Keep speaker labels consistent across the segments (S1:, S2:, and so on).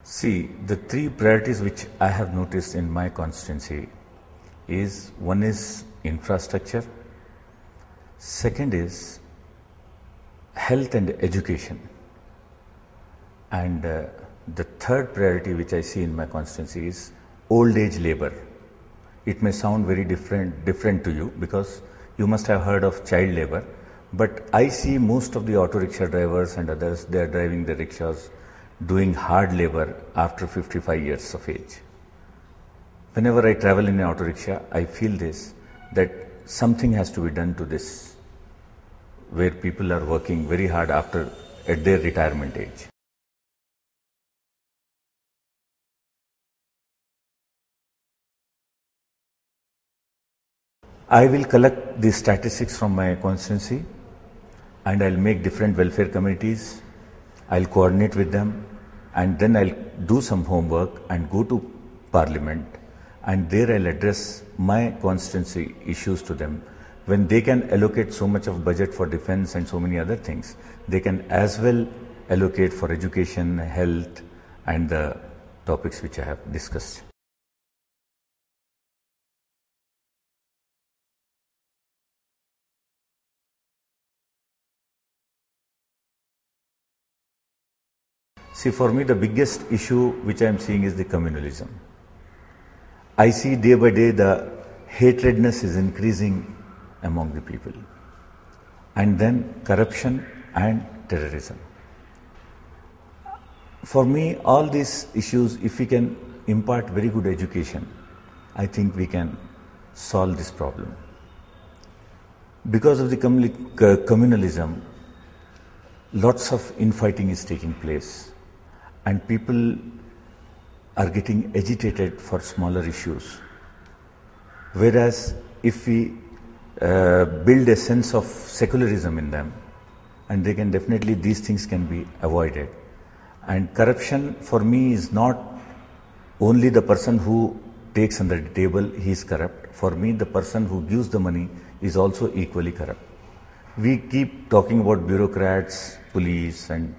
S1: See, the three priorities which I have noticed in my constituency is one is infrastructure, second is health and education, and the third priority which I see in my constituency is old age labor. It may sound very different to you because you must have heard of child labor, but I see most of the auto rickshaw drivers and others, they are driving the rickshaws doing hard labor after 55 years of age. Whenever I travel in an auto rickshaw, I feel this, that something has to be done to this, where people are working very hard at their retirement age. I will collect the statistics from my constituency and I'll make different welfare committees. I'll coordinate with them and then I'll do some homework and go to Parliament, and there I'll address my constituency issues to them. When they can allocate so much of budget for defense and so many other things, they can as well allocate for education, health and the topics which I have discussed. See, for me, the biggest issue which I am seeing is the communalism. I see day by day the hatredness is increasing among the people. And then corruption and terrorism. For me, all these issues, if we can impart very good education, I think we can solve this problem. Because of the communalism, lots of infighting is taking place. And people are getting agitated for smaller issues. Whereas if we build a sense of secularism in them, and they can definitely, these things can be avoided. And corruption for me is not only the person who takes under the table, he is corrupt. For me, the person who gives the money is also equally corrupt. We keep talking about bureaucrats, police and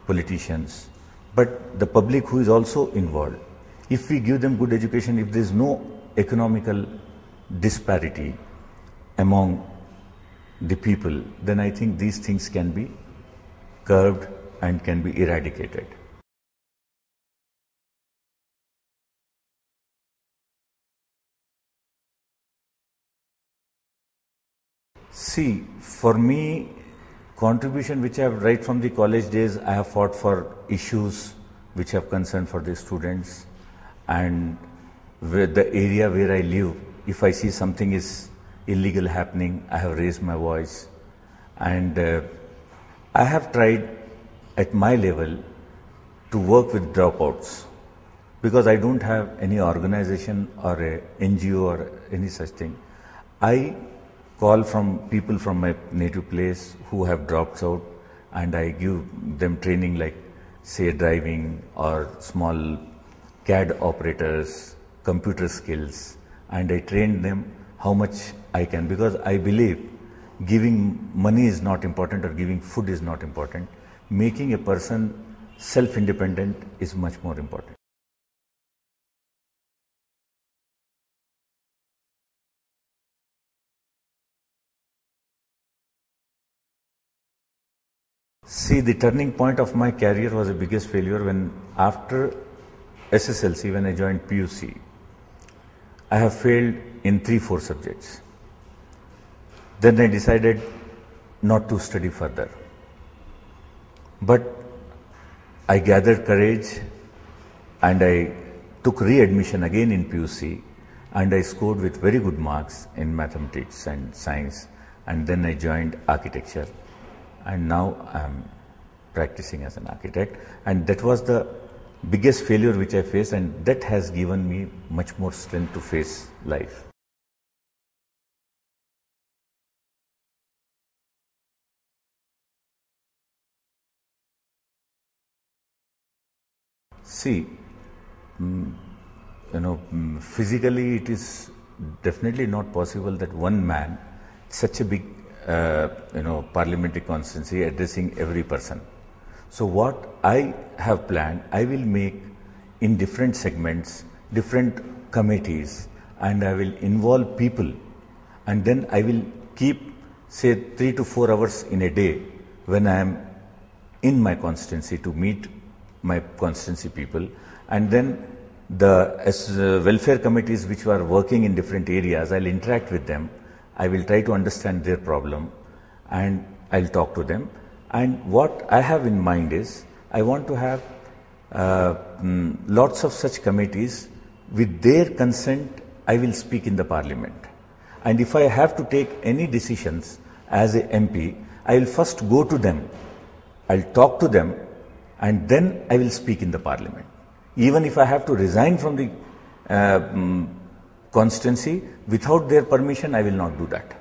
S1: politicians, but the public who is also involved. If we give them good education, if there is no economical disparity among the people, then I think these things can be curbed and can be eradicated. See, for me, contribution which I have right from the college days, I have fought for issues which have concern for the students, and with the area where I live, if I see something is illegal happening, I have raised my voice, and I have tried at my level to work with dropouts, because I don't have any organization or a NGO or any such thing. I call from people from my native place who have dropped out, and I give them training like say driving or small CAD operators, computer skills, and I train them how much I can, because I believe giving money is not important or giving food is not important. Making a person self-independent is much more important. See, the turning point of my career was the biggest failure when after SSLC, when I joined PUC, I have failed in 3-4 subjects. Then I decided not to study further. But I gathered courage and I took re-admission again in PUC, and I scored with very good marks in mathematics and science, and then I joined architecture. And now I am practicing as an architect, and that was the biggest failure which I faced, and that has given me much more strength to face life. See, physically it is definitely not possible that one man, such a big parliamentary constituency, addressing every person. So what I have planned, I will make in different segments, different committees, and I will involve people, and then I will keep say 3 to 4 hours in a day when I am in my constituency to meet my constituency people, and then the welfare committees which are working in different areas, I'll interact with them. I will try to understand their problem and I'll talk to them. And what I have in mind is I want to have lots of such committees. With their consent, I will speak in the parliament. And if I have to take any decisions as a MP, I will first go to them, I'll talk to them, and then I will speak in the parliament. Even if I have to resign from the constituency, without their permission, I will not do that.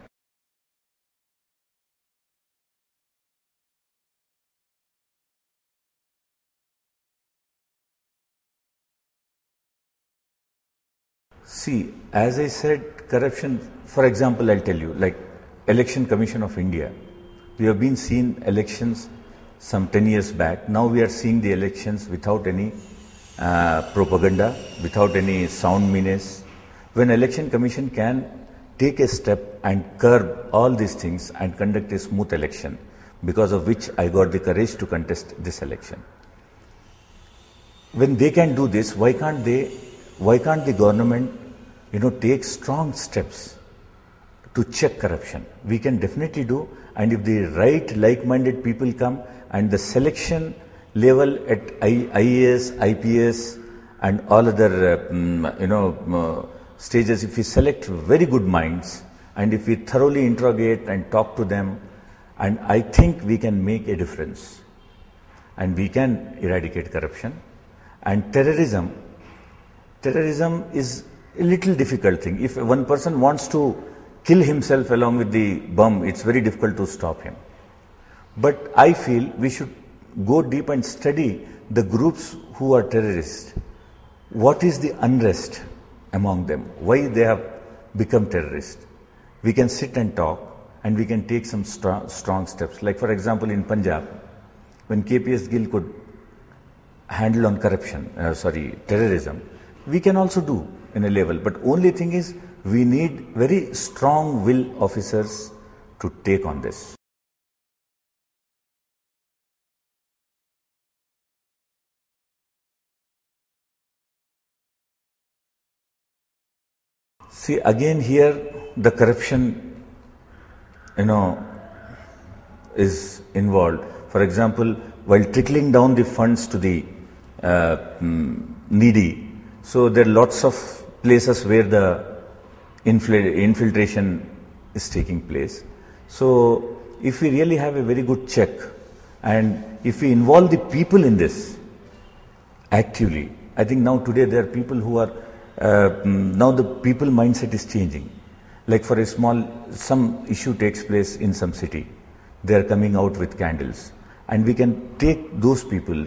S1: See, as I said, corruption, for example, I'll tell you, like Election Commission of India, we have been seeing elections some 10 years back. Now we are seeing the elections without any propaganda, without any sound menace. When Election Commission can take a step and curb all these things and conduct a smooth election, because of which I got the courage to contest this election. When they can do this, why can't the government, take strong steps to check corruption? We can definitely do, and if the right like-minded people come and the selection level at IAS, IPS and all other, stages, if we select very good minds and if we thoroughly interrogate and talk to them, and I think we can make a difference and we can eradicate corruption. And terrorism is a little difficult thing. If one person wants to kill himself along with the bomb, it's very difficult to stop him. But I feel we should go deep and study the groups who are terrorists. What is the unrest among them? Why they have become terrorists? We can sit and talk and we can take some strong steps. Like for example, in Punjab, when KPS Gill could handle on terrorism, we can also do in a level. But only thing is, we need very strong will officers to take on this. See, again here the corruption, is involved. For example, while trickling down the funds to the needy, so there are lots of places where the infiltration is taking place. So if we really have a very good check and if we involve the people in this actively, I think now today there are people who are now the people mindset is changing. Like for some issue takes place in some city, they are coming out with candles, and we can take those people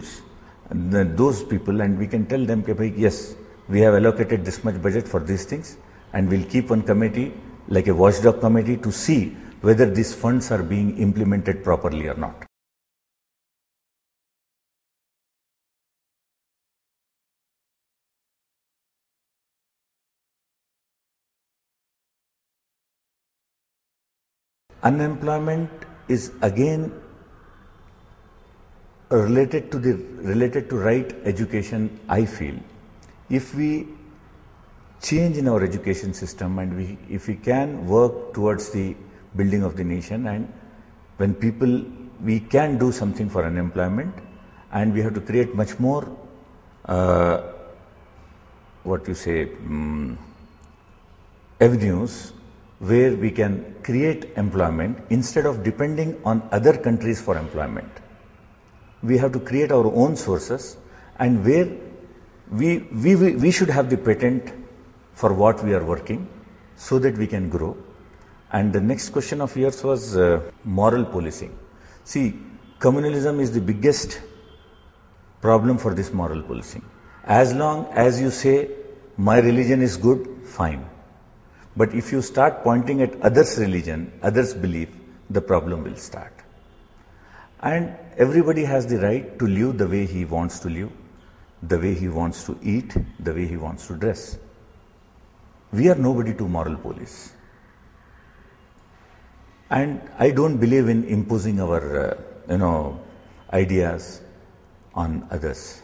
S1: and we can tell them, yes, we have allocated this much budget for these things, and we'll keep one committee like a watchdog committee to see whether these funds are being implemented properly or not. Unemployment is again related to right education. I feel if we change in our education system and if we can work towards the building of the nation, and when we can do something for unemployment, and we have to create much more avenues where we can create employment instead of depending on other countries for employment. We have to create our own sources, and where we should have the patent for what we are working so that we can grow. And the next question of yours was moral policing. See, communalism is the biggest problem for this moral policing. As long as you say my religion is good, fine. But if you start pointing at others' religion, others' belief, the problem will start. And everybody has the right to live the way he wants to live, the way he wants to eat, the way he wants to dress. We are nobody to moral police. And I don't believe in imposing our, ideas on others.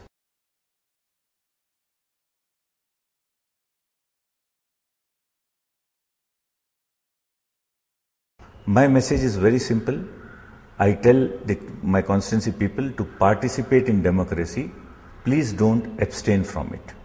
S1: My message is very simple. I tell my constituency people to participate in democracy. Please don't abstain from it.